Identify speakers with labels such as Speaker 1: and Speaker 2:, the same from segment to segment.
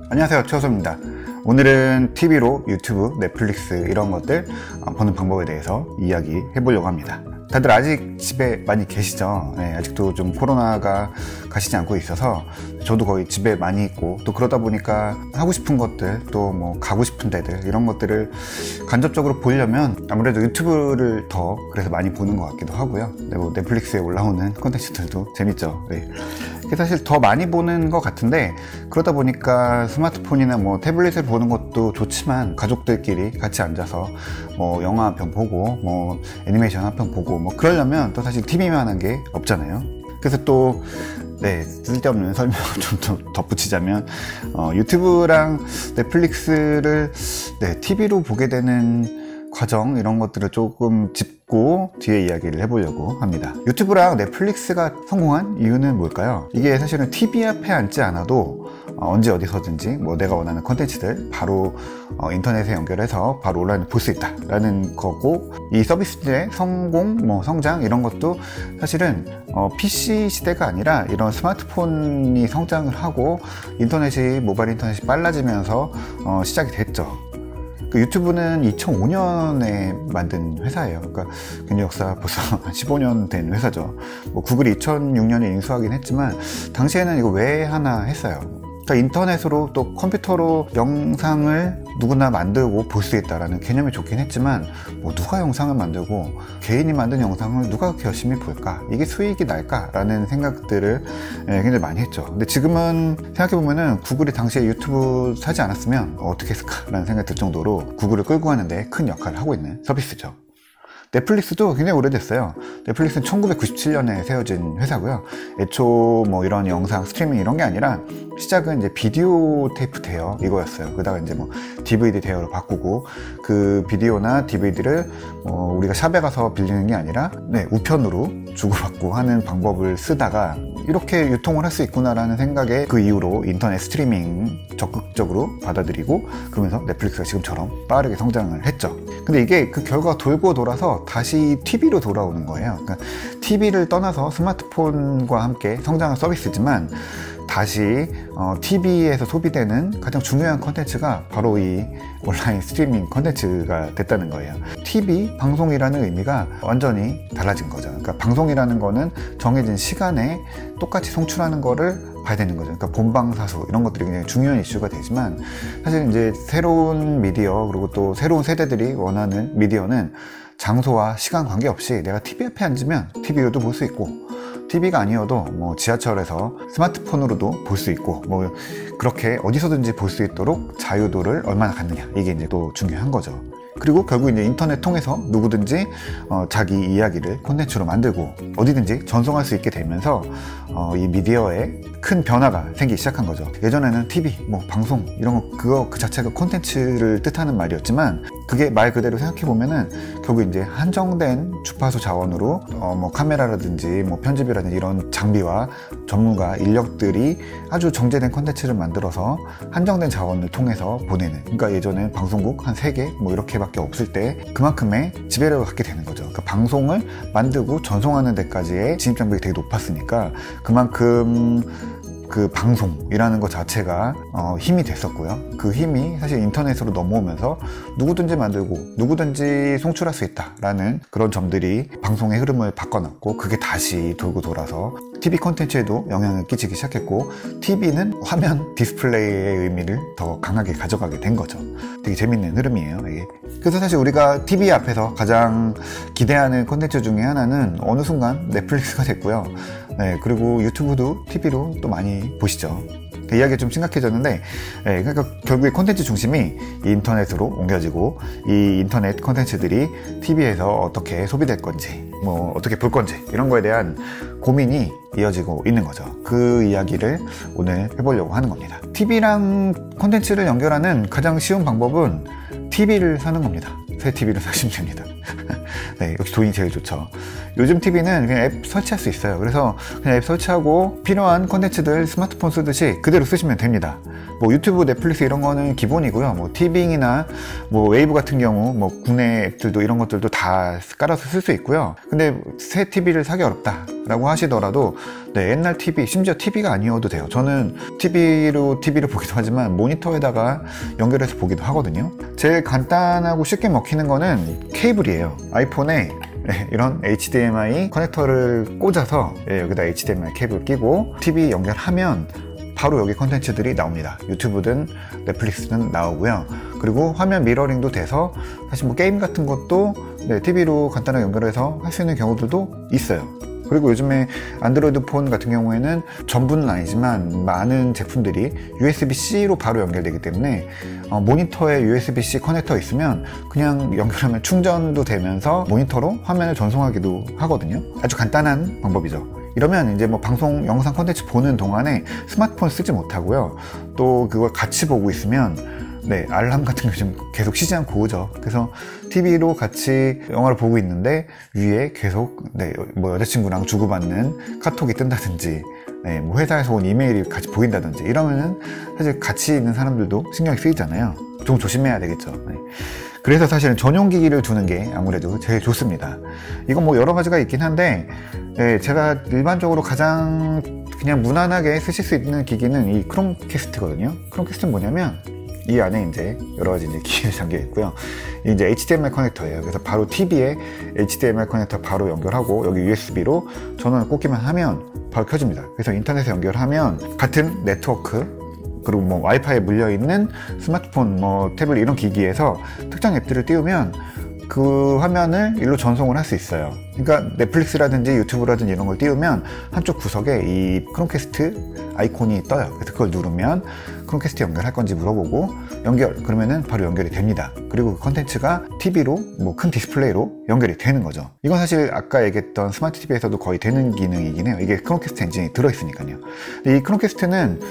Speaker 1: 안녕하세요, 최호섭입니다. 오늘은 TV로 유튜브, 넷플릭스 이런 것들 보는 방법에 대해서 이야기해 보려고 합니다. 다들 아직 집에 많이 계시죠? 네, 아직도 좀 코로나가 가시지 않고 있어서 저도 거의 집에 많이 있고, 또 그러다 보니까 하고 싶은 것들, 또 뭐 가고 싶은 데들 이런 것들을 간접적으로 보려면 아무래도 유튜브를 더 그래서 많이 보는 것 같기도 하고요. 네, 뭐 넷플릭스에 올라오는 콘텐츠들도 재밌죠. 네. 사실 더 많이 보는 것 같은데, 그러다 보니까 스마트폰이나 뭐 태블릿을 보는 것도 좋지만 가족들끼리 같이 앉아서 뭐 영화 한 편 보고 뭐 애니메이션 한 편 보고 뭐 그러려면 또 사실 TV만 한 게 없잖아요. 그래서 또 쓸데없는 설명을 좀 더 덧붙이자면 유튜브랑 넷플릭스를 TV로 보게 되는 과정, 이런 것들을 조금 짚고 뒤에 이야기를 해보려고 합니다. 유튜브랑 넷플릭스가 성공한 이유는 뭘까요? 이게 사실은 TV 앞에 앉지 않아도 언제 어디서든지 뭐 내가 원하는 컨텐츠들 바로 인터넷에 연결해서 바로 온라인에 볼 수 있다 라는 거고, 이 서비스들의 성공, 뭐 성장 이런 것도 사실은 PC 시대가 아니라 이런 스마트폰이 성장을 하고 모바일 인터넷이 빨라지면서 시작이 됐죠. 유튜브는 2005년에 만든 회사예요. 그러니까 경제 역사 벌써 한 15년 된 회사죠. 뭐 구글이 2006년에 인수하긴 했지만 당시에는 이거 왜 하나 했어요. 그러니까 인터넷으로 또 컴퓨터로 영상을 누구나 만들고 볼 수 있다라는 개념이 좋긴 했지만, 뭐 누가 영상을 만들고 개인이 만든 영상을 누가 그렇게 열심히 볼까? 이게 수익이 날까? 라는 생각들을 굉장히 많이 했죠. 근데 지금은 생각해보면은 구글이 당시에 유튜브 사지 않았으면 어떻게 했을까? 라는 생각이 들 정도로 구글을 끌고 가는데 큰 역할을 하고 있는 서비스죠. 넷플릭스도 굉장히 오래됐어요. 넷플릭스는 1997년에 세워진 회사고요. 애초 뭐 이런 영상 스트리밍 이런 게 아니라 시작은 이제 비디오 테이프 대여 이거였어요. 그러다가 이제 뭐 DVD 대여로 바꾸고, 그 비디오나 DVD를 우리가 샵에 가서 빌리는 게 아니라 우편으로 주고받고 하는 방법을 쓰다가 이렇게 유통을 할 수 있구나라는 생각에 그 이후로 인터넷 스트리밍 적극적으로 받아들이고, 그러면서 넷플릭스가 지금처럼 빠르게 성장을 했죠. 근데 이게 그 결과가 돌고 돌아서 다시 TV로 돌아오는 거예요. 그러니까 TV를 떠나서 스마트폰과 함께 성장한 서비스지만 다시 TV에서 소비되는 가장 중요한 컨텐츠가 바로 이 온라인 스트리밍 컨텐츠가 됐다는 거예요. TV 방송이라는 의미가 완전히 달라진 거죠. 그러니까 방송이라는 거는 정해진 시간에 똑같이 송출하는 거를 봐야 되는 거죠. 그러니까 본방사수 이런 것들이 굉장히 중요한 이슈가 되지만, 사실 이제 새로운 미디어, 그리고 또 새로운 세대들이 원하는 미디어는 장소와 시간 관계없이 내가 TV 앞에 앉으면 TV로도 볼 수 있고, TV가 아니어도 뭐 지하철에서 스마트폰으로도 볼 수 있고, 뭐 그렇게 어디서든지 볼 수 있도록 자유도를 얼마나 갖느냐, 이게 이제 또 중요한 거죠. 그리고 결국 이제 인터넷 통해서 누구든지 자기 이야기를 콘텐츠로 만들고 어디든지 전송할 수 있게 되면서 이 미디어에 큰 변화가 생기기 시작한 거죠. 예전에는 TV, 뭐 방송 이런 거 그 자체가 콘텐츠를 뜻하는 말이었지만, 그게 말 그대로 생각해 보면은 결국 이제 한정된 주파수 자원으로 뭐 카메라라든지 뭐 편집이라든지 이런 장비와 전문가 인력들이 아주 정제된 콘텐츠를 만들어서 한정된 자원을 통해서 보내는, 그러니까 예전에 방송국 한 3개 뭐 이렇게밖에 없을 때 그만큼의 지배력을 갖게 되는 거죠. 그러니까 방송을 만들고 전송하는 데까지의 진입 장벽이 되게 높았으니까 그만큼 그 방송이라는 것 자체가 힘이 됐었고요. 그 힘이 사실 인터넷으로 넘어오면서 누구든지 만들고 누구든지 송출할 수 있다라는 그런 점들이 방송의 흐름을 바꿔놨고, 그게 다시 돌고 돌아서 TV 콘텐츠에도 영향을 끼치기 시작했고, TV는 화면 디스플레이의 의미를 더 강하게 가져가게 된 거죠. 되게 재밌는 흐름이에요, 이게. 그래서 사실 우리가 TV 앞에서 가장 기대하는 콘텐츠 중에 하나는 어느 순간 넷플릭스가 됐고요. 그리고 유튜브도 TV로 또 많이 보시죠. 이야기가 좀 심각해졌는데, 그러니까 결국에 콘텐츠 중심이 인터넷으로 옮겨지고, 이 인터넷 콘텐츠들이 TV에서 어떻게 소비될 건지, 뭐 어떻게 볼 건지 이런 거에 대한 고민이 이어지고 있는 거죠. 그 이야기를 오늘 해보려고 하는 겁니다. TV랑 콘텐츠를 연결하는 가장 쉬운 방법은 TV를 사는 겁니다. 새 TV를 사시면 됩니다. 역시 돈이 제일 좋죠. 요즘 TV는 그냥 앱 설치할 수 있어요. 그래서 그냥 앱 설치하고 필요한 콘텐츠들 스마트폰 쓰듯이 그대로 쓰시면 됩니다. 뭐 유튜브, 넷플릭스 이런 거는 기본이고요. 뭐 티빙이나 뭐 웨이브 같은 경우 뭐 국내 앱들도 이런 것들도 다 깔아서 쓸 수 있고요. 근데 새 TV를 사기 어렵다. 라고 하시더라도 네, 옛날 TV, 심지어 TV가 아니어도 돼요. 저는 TV를 보기도 하지만 모니터에다가 연결해서 보기도 하거든요. 제일 간단하고 쉽게 먹히는 거는 케이블이에요. 아이폰에 네, 이런 HDMI 커넥터를 꽂아서 여기다 HDMI 케이블 끼고 TV 연결하면 바로 여기 컨텐츠들이 나옵니다. 유튜브든 넷플릭스든 나오고요. 그리고 화면 미러링도 돼서 사실 뭐 게임 같은 것도 네, TV로 간단하게 연결해서 할 수 있는 경우들도 있어요. 그리고 요즘에 안드로이드 폰 같은 경우에는 전부는 아니지만 많은 제품들이 USB-C로 바로 연결되기 때문에 모니터에 USB-C 커넥터 있으면 그냥 연결하면 충전도 되면서 모니터로 화면을 전송하기도 하거든요. 아주 간단한 방법이죠. 이러면 이제 뭐 방송 영상 콘텐츠 보는 동안에 스마트폰 쓰지 못하고요. 또 그걸 같이 보고 있으면 네, 알람 같은 게 좀 계속 쉬지 않고 오죠. 그래서 TV로 같이 영화를 보고 있는데 위에 계속 네, 뭐 여자친구랑 주고받는 카톡이 뜬다든지 네, 뭐 회사에서 온 이메일이 같이 보인다든지 이러면은 사실 같이 있는 사람들도 신경이 쓰이잖아요. 좀 조심해야 되겠죠. 네. 그래서 사실은 전용 기기를 두는 게 아무래도 제일 좋습니다. 이건 뭐 여러 가지가 있긴 한데 네, 제가 일반적으로 가장 그냥 무난하게 쓰실 수 있는 기기는 이 크롬캐스트거든요. 크롬캐스트는 뭐냐면 이 안에 이제 여러 가지 이제 기계가 담겨 있고요. 이제 HDMI 커넥터예요. 그래서 바로 TV에 HDMI 커넥터 바로 연결하고 여기 USB로 전원을 꽂기만 하면 바로 켜집니다. 그래서 인터넷에 연결하면 같은 네트워크 그리고 뭐 와이파이에 물려 있는 스마트폰, 뭐 태블릿 이런 기기에서 특정 앱들을 띄우면 그 화면을 일로 전송을 할 수 있어요. 그러니까 넷플릭스라든지 유튜브라든지 이런 걸 띄우면 한쪽 구석에 이 크롬캐스트 아이콘이 떠요. 그래서 그걸 누르면 크롬캐스트 연결할 건지 물어보고 연결 그러면은 바로 연결이 됩니다. 그리고 그 컨텐츠가 TV로 뭐 큰 디스플레이로 연결이 되는 거죠. 이건 사실 아까 얘기했던 스마트 TV에서도 거의 되는 기능이긴 해요. 이게 크롬캐스트 엔진이 들어있으니까요. 근데 이 크롬캐스트는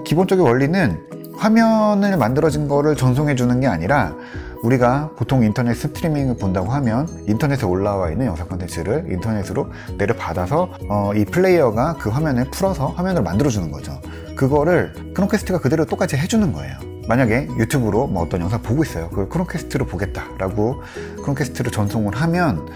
Speaker 1: 기본적인 원리는 화면을 만들어진 거를 전송해 주는 게 아니라 우리가 보통 인터넷 스트리밍을 본다고 하면 인터넷에 올라와 있는 영상 콘텐츠를 인터넷으로 내려받아서 이 플레이어가 그 화면을 풀어서 화면을 만들어 주는 거죠. 그거를 크롬캐스트가 그대로 똑같이 해주는 거예요. 만약에 유튜브로 뭐 어떤 영상 보고 있어요. 그걸 크롬캐스트로 보겠다라고 크롬캐스트로 전송을 하면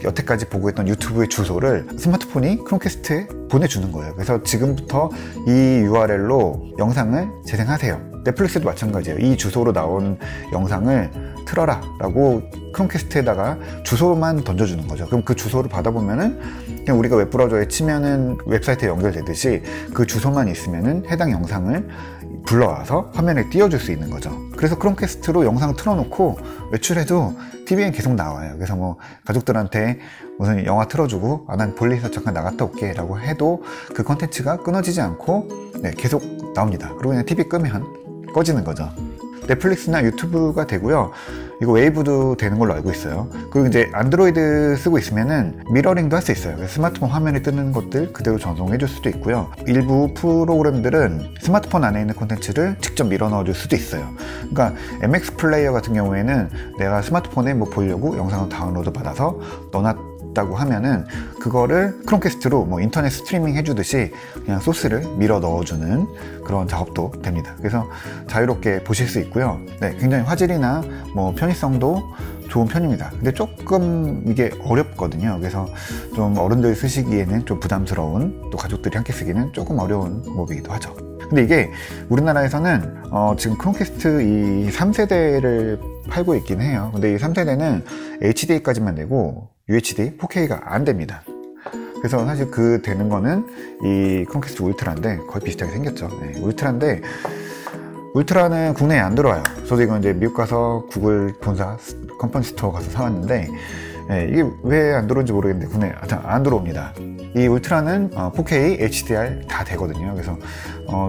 Speaker 1: 여태까지 보고 있던 유튜브의 주소를 스마트폰이 크롬캐스트에 보내주는 거예요. 그래서 지금부터 이 URL로 영상을 재생하세요. 넷플릭스도 마찬가지예요. 이 주소로 나온 영상을 틀어라 라고 크롬캐스트에다가 주소만 던져주는 거죠. 그럼 그 주소를 받아보면은 그냥 우리가 웹브라우저에 치면은 웹사이트에 연결되듯이 그 주소만 있으면은 해당 영상을 불러와서 화면에 띄워줄 수 있는 거죠. 그래서 크롬캐스트로 영상을 틀어놓고 외출해도 TV엔 계속 나와요. 그래서 뭐 가족들한테 무슨 영화 틀어주고 난 볼일에서 잠깐 나갔다 올게 라고 해도 그 컨텐츠가 끊어지지 않고 네, 계속 나옵니다. 그리고 그냥 TV 끄면 꺼지는 거죠. 넷플릭스나 유튜브가 되고요. 이거 웨이브도 되는 걸로 알고 있어요. 그리고 이제 안드로이드 쓰고 있으면은 미러링도 할 수 있어요. 스마트폰 화면에 뜨는 것들 그대로 전송해 줄 수도 있고요. 일부 프로그램들은 스마트폰 안에 있는 콘텐츠를 직접 밀어 넣어 줄 수도 있어요. 그러니까 MX 플레이어 같은 경우에는 내가 스마트폰에 뭐 보려고 영상을 다운로드 받아서 넣어놨다고 하면은 그거를 크롬캐스트로 뭐 인터넷 스트리밍 해주듯이 그냥 소스를 밀어 넣어주는 그런 작업도 됩니다. 그래서 자유롭게 보실 수 있고요. 네, 굉장히 화질이나 뭐 편의성도 좋은 편입니다. 근데 조금 이게 어렵거든요. 그래서 좀 어른들 쓰시기에는 좀 부담스러운, 또 가족들이 함께 쓰기는 조금 어려운 방법이기도 하죠. 근데 이게 우리나라에서는 지금 크롬캐스트 이 3세대를 팔고 있긴 해요. 근데 이 3세대는 HD까지만 되고 UHD, 4K가 안 됩니다. 그래서 사실 그 되는 거는 이 크롬캐스트 울트라인데 거의 비슷하게 생겼죠. 네, 울트라인데 울트라는 국내에 안 들어와요. 저도 이건 이제 미국 가서 구글 본사 컴퍼니 스토어 가서 사왔는데 네, 이게 왜 안 들어오는지 모르겠는데 국내에 안 들어옵니다. 이 울트라는 4K, HDR 다 되거든요. 그래서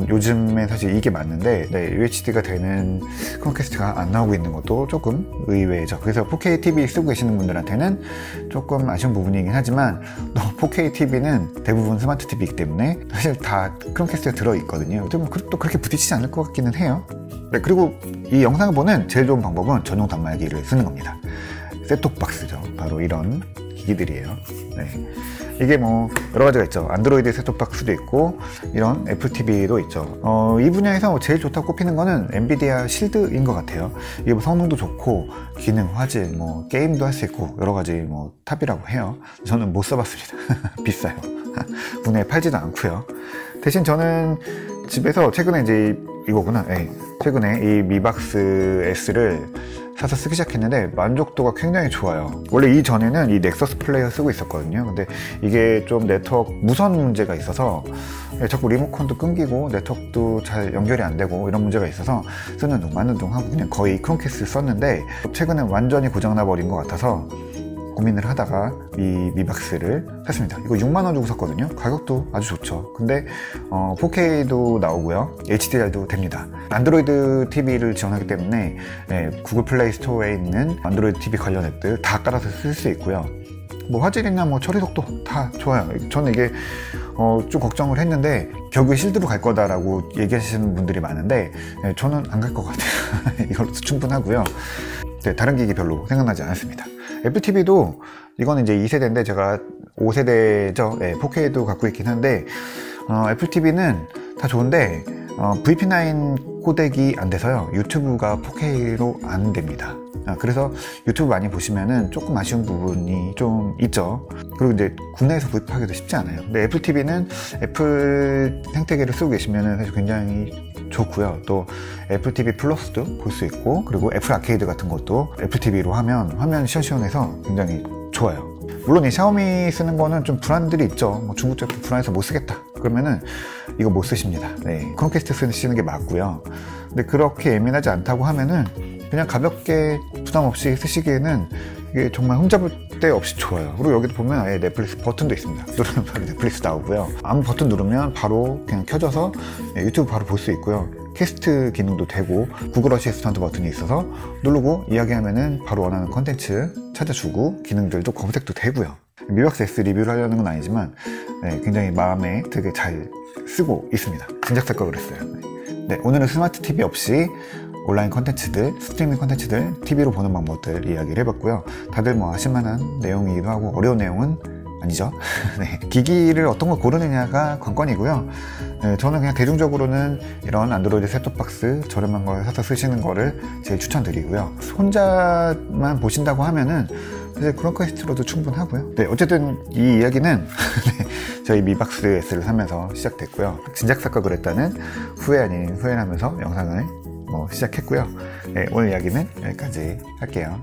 Speaker 1: 요즘에 사실 이게 맞는데 네, UHD가 되는 크롬캐스트가 안 나오고 있는 것도 조금 의외죠. 그래서 4K TV 쓰고 계시는 분들한테는 조금 아쉬운 부분이긴 하지만 또 4K TV는 대부분 스마트 TV이기 때문에 사실 다 크롬캐스트가 들어있거든요. 또 그렇게 부딪히지 않을 것 같기는 해요. 네, 그리고 이 영상을 보는 제일 좋은 방법은 전용 단말기를 쓰는 겁니다. 셋톱박스죠. 바로 이런 기기들이에요. 네. 이게 뭐 여러 가지가 있죠. 안드로이드 셋톱박스도 있고 이런 애플 TV도 있죠. 이 분야에서 제일 좋다고 꼽히는 거는 엔비디아 실드인 것 같아요. 이게 뭐 성능도 좋고 기능, 화질, 뭐 게임도 할 수 있고 여러 가지 뭐 탑이라고 해요. 저는 못 써봤습니다. 비싸요. 국내에 팔지도 않고요. 대신 저는 집에서 최근에 이제 이거구나. 최근에 이 미박스 S를 사서 쓰기 시작했는데 만족도가 굉장히 좋아요. 원래 이전에는 이 넥서스 플레이어 쓰고 있었거든요. 근데 이게 좀 네트워크 무선 문제가 있어서 자꾸 리모컨도 끊기고 네트워크도 잘 연결이 안 되고 이런 문제가 있어서 쓰는 둥 마는 둥 하고 그냥 거의 크롬캐스트 썼는데 최근에 완전히 고장나 버린 것 같아서 고민을 하다가 이 미박스를 샀습니다. 이거 6만원 주고 샀거든요. 가격도 아주 좋죠. 근데 4K도 나오고요. HDR도 됩니다. 안드로이드 TV를 지원하기 때문에 구글 플레이 스토어에 있는 안드로이드 TV 관련 앱들 다 깔아서 쓸 수 있고요. 뭐 화질이나 뭐 처리 속도 다 좋아요. 저는 이게 좀 걱정을 했는데 결국에 실드로 갈 거다라고 얘기하시는 분들이 많은데 저는 안 갈 것 같아요. 이걸로 충분하고요. 다른 기기 별로 생각나지 않았습니다. 애플 TV도 이거는 이제 2세대인데 제가 5세대죠. 4K도 갖고 있긴 한데 애플 TV는 다 좋은데 VP9 코덱이 안 돼서요. 유튜브가 4K로 안 됩니다. 그래서 유튜브 많이 보시면은 조금 아쉬운 부분이 좀 있죠. 그리고 이제 국내에서 구입하기도 쉽지 않아요. 근데 애플 TV는 애플 생태계를 쓰고 계시면은 사실 굉장히 좋고요. 또 애플 TV 플러스도 볼 수 있고 그리고 애플 아케이드 같은 것도 애플 TV로 하면 화면이 시원시원해서 굉장히 좋아요. 물론 이 샤오미 쓰는 거는 좀 불안들이 있죠. 뭐 중국 제품 불안해서 못 쓰겠다 그러면은 이거 못 쓰십니다. 크롬캐스트 쓰시는 게 맞고요. 근데 그렇게 예민하지 않다고 하면은 그냥 가볍게 부담 없이 쓰시기에는 이게 정말 흠잡을 데 없이 좋아요. 그리고 여기도 보면 아예 넷플릭스 버튼도 있습니다. 누르면 바로 넷플릭스 나오고요. 아무 버튼 누르면 바로 그냥 켜져서 유튜브 바로 볼 수 있고요. 캐스트 기능도 되고 구글 어시스턴트 버튼이 있어서 누르고 이야기하면은 바로 원하는 컨텐츠 찾아주고 기능들도 검색도 되고요. 미박스 S 리뷰를 하려는 건 아니지만 굉장히 마음에 되게 잘 쓰고 있습니다. 진작 살 걸 그랬어요. 오늘은 스마트 TV 없이 온라인 컨텐츠들, 스트리밍 컨텐츠들, TV로 보는 방법들 이야기를 해봤고요. 다들 뭐 아실만한 내용이기도 하고 어려운 내용은 아니죠. 기기를 어떤 걸 고르느냐가 관건이고요. 저는 그냥 대중적으로는 이런 안드로이드 셋톱박스 저렴한 걸 사서 쓰시는 거를 제일 추천드리고요. 혼자만 보신다고 하면은 사실 크롬캐스트로도 충분하고요. 어쨌든 이 이야기는 저희 미박스 S를 사면서 시작됐고요. 진작 살 걸 그랬다는 후회 아닌 후회를 하면서 영상을 시작했고요. 오늘 이야기는 여기까지 할게요.